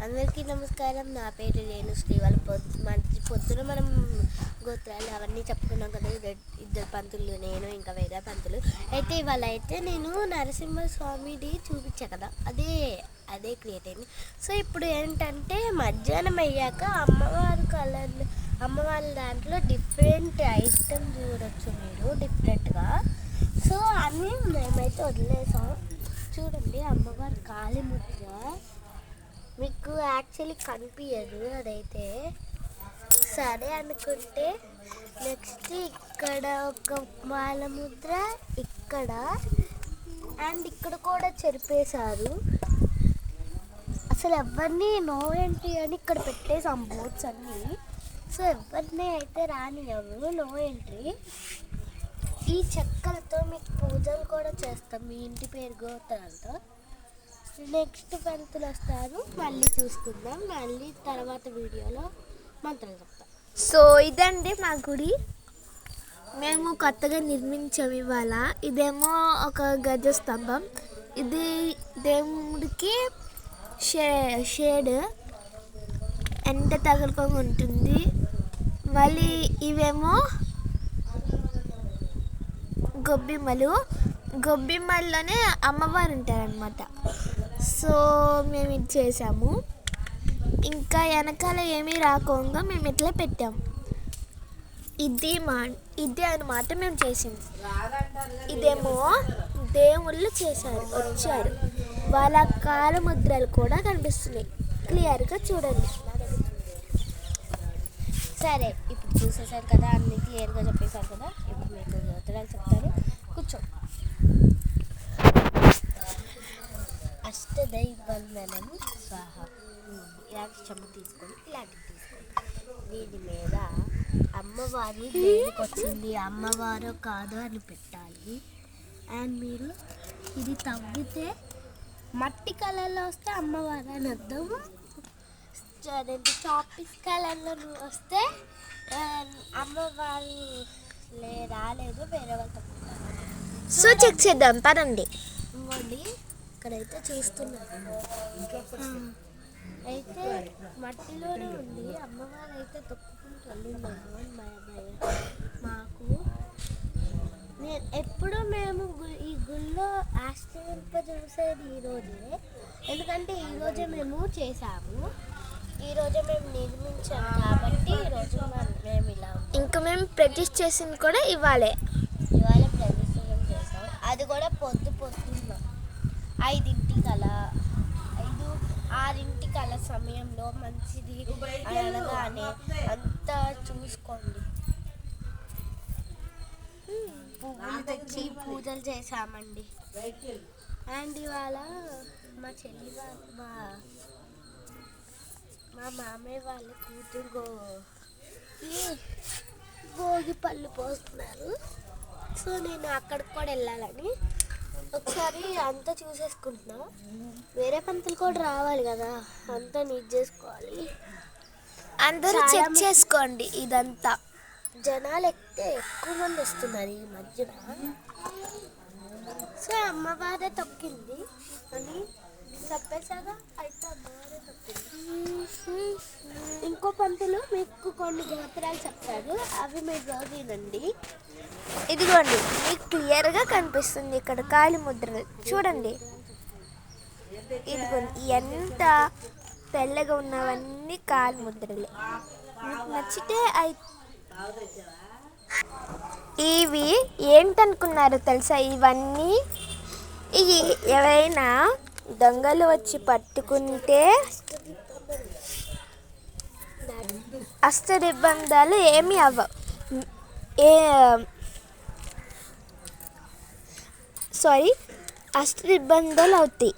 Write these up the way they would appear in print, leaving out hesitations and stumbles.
అందరికీ నమస్కారం. నా పేరు రేణు శ్రీ. వాళ్ళ పొద్దున మనం గోత్రాలు అవన్నీ చెప్పుకున్నాం కదా, ఇద్దరు పంతులు, నేను ఇంకా వేరే పంతులు. అయితే ఇవాళ అయితే నేను నరసింహస్వామిది చూపించా కదా, అదే క్రియేట్ అయింది. సో ఇప్పుడు ఏంటంటే మధ్యాహ్నం అయ్యాక అమ్మవారి దాంట్లో డిఫరెంట్ ఐటమ్ చూడొచ్చు మీరు డిఫరెంట్గా. సో అన్నీ మేమైతే వదిలేసాం. చూడండి, అమ్మవారి కాళీముద్ర మీకు యాక్చువల్లీ కనిపించదు, అదైతే సరే అనుకుంటే. నెక్స్ట్ ఇక్కడ ఒక మాలముద్ర, ఇక్కడ అండ్ ఇక్కడ కూడా చెరిపేశారు. అసలు ఎవరిని నో ఎంట్రీ అని ఇక్కడ పెట్టేసాం బోర్డ్స్ అన్నీ. సో ఎవరిని అయితే రానివ్వము, నో ఎంట్రీ. ఈ చెక్కలతో మీకు పూజలు కూడా చేస్తాం, మీ ఇంటి పేరు గోత్రాలతో. నెక్స్ట్ పంతులు వస్తారు, మళ్ళీ చూసుకుందాం. మళ్ళీ తర్వాత వీడియోలో మంత్రాలు చెప్తాం. సో ఇదండి మా గుడి, మేము కొత్తగా నిర్మించాము ఇవాళ. ఇదేమో ఒక గజ స్తంభం, ఇది దేవుడికి షేడ్ ఎండ తగులుకొని ఉంటుంది. మళ్ళీ ఇవేమో గొబ్బిమ్మల్లోనే అమ్మవారు ఉంటారనమాట. సో మేము ఇది చేసాము. ఇంకా వెనకాల ఏమీ రాకుండా మేము ఇట్లా పెట్టాము. ఇదే అన్నమాట మేము చేసింది. ఇదేమో దేవుళ్ళు వచ్చారు, వాళ్ళ కాలముద్రలు కూడా కనిపిస్తున్నాయి, క్లియర్గా చూడండి. సరే, ఇప్పుడు చూసేసారు కదా, అన్ని క్లియర్గా చెప్పేశారు కదా. ఇప్పుడు మీకు గోత్రాలు చెప్తారు, కూర్చో. అష్టదైవందనం స్వాహ. ఇలాంటి చెంబు తీసుకోండి, ఇలాంటివి తీసుకోండి. దీని మీద అమ్మవారు దేనికి వచ్చింది, అమ్మవారు కాదు అని పెట్టాలి. అండ్ మీరు ఇది తవ్వితే మట్టి కలర్లో వస్తే అమ్మవారు అని అర్థం. చాపిస్ కలర్లో వస్తే అమ్మవారు రాలేదు, వేరే వాళ్ళు తప్పుతారు. సో చెక్ చేద్దాం పదండి. ఇంకోండి, ఇక్కడైతే చూస్తున్నాను, అయితే మట్టిలోనే ఉంది. అమ్మవారు అయితే తొక్కుకుంటూ వెళ్ళిందేమో అని మాకు. మేము ఈ గుళ్ళో ఆశ్చర్యింప చూసేది ఈరోజే, ఎందుకంటే ఈరోజే మేము చేసాము, ఈరోజే మేము నిర్మించాము కాబట్టి ఈరోజు మేము ఇలా ఇంకా మేము ప్రతిష్ఠ చేసింది కూడా ఇవాళే ప్రతిష్ఠ చేసాం. అది కూడా పొద్దున్న 6 సమయంలో మంచిది అనగానే అంతా చూసుకోండి. పువ్వులు తెచ్చి పూజలు చేసామండి. అండ్ ఇవాళ మా చెల్లి మా మామయ్య వాళ్ళ కూతురు భోగి పళ్ళు పోస్తున్నారు. సో నేను అక్కడికి కూడా వెళ్ళాలని ఒకసారి అంతా చూసేసుకుంటున్నా. వేరే పంతులు కూడా రావాలి కదా, అంతా నీట్ చేసుకోవాలి. అందరూ చెక్ చేసుకోండి. ఇదంతా జనాలు ఎక్కువ మంది వస్తున్నారు ఈ మధ్యన. సో అమ్మవారే తొక్కింది అని చెప్పేసాగా, అయితే అమ్మవారే తొక్కింది. ఇంకో పంతులు మీకు కొన్ని గోత్రాలు చెప్తారు, అవి మీరు రోజునండి. ఇదిగోండి, మీకు క్లియర్గా కనిపిస్తుంది ఇక్కడ కాళీముద్రలు చూడండి. ఇదిగోండి, ఎంత తెల్లగా ఉన్నవన్నీ కాళీముద్రలే. మీకు నచ్చితే ఇవి ఏంటనుకున్నారు తెలుసా? ఇవన్నీ ఎవరైనా దొంగలు వచ్చి పట్టుకుంటే అష్టదిబ్బందాలు ఏమీ అవ్వవు. అష్టదిబ్బందాలు అవుతాయి.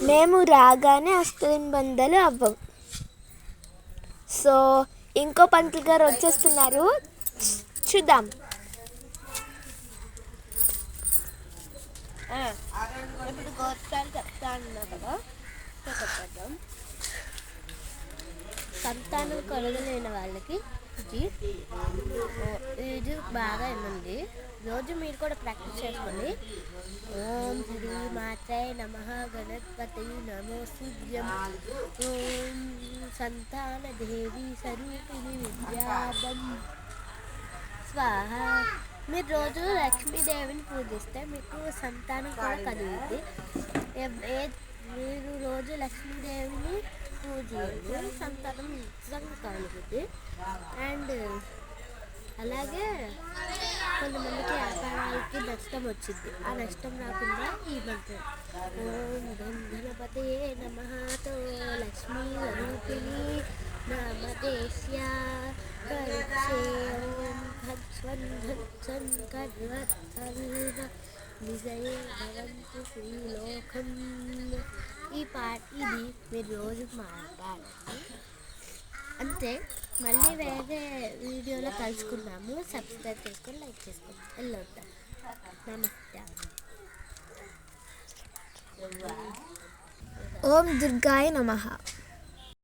మేము రాగానే అష్టదిబ్బందాలు అవ్వవు. సో ఇంకో పంతులు గారు వచ్చేస్తున్నారు, చూద్దాం. ఇప్పుడు గోత్రాలు చెప్తా అన్నా కదా, చెప్పేద్దాం. సంతానం కలగలేని వాళ్ళకి ఇది బాగా ఉంది. రోజు మీరు కూడా ప్రాక్టీస్ చేసుకోండి. ఓం శ్రీ మాత్రే నమః గణపతి నమో స్తుభ్యం. ఓం సంతాన దేవి స్వరూపిణి విద్యాబం స్వాహ. మీరు రోజు లక్ష్మీదేవిని పూజిస్తే మీకు సంతానం కూడా కలుగుతుంది. మీరు రోజు లక్ష్మీదేవిని పూజించి సంతానం నిజంగా కలుగుతుంది. అండ్ అలాగే కొంతమందికి వ్యాపారాలకి నష్టం వచ్చింది. ఆ నష్టం రాకుండా ఈ మంత్రం ఓం గం గణపతయే నమఃతో లక్ష్మీ స్వరూపిణి నామదేశ్య కరుక్షే ఓం ఖజ్వన్ ఘచ్చన్ కర్వత్సర్వ విజయే భవంతు శ్రీలోకం. ఇది మీరు రోజు మాట్లాడాలి అంతే. మళ్ళీ వేరే వీడియోలో కలుసుకున్నాము. సబ్స్క్రైబ్ చేసుకొని లైక్ చేసుకోండి. వెళ్ళొద్దాం. నమస్తే. ఓం దుర్గాయ నమః.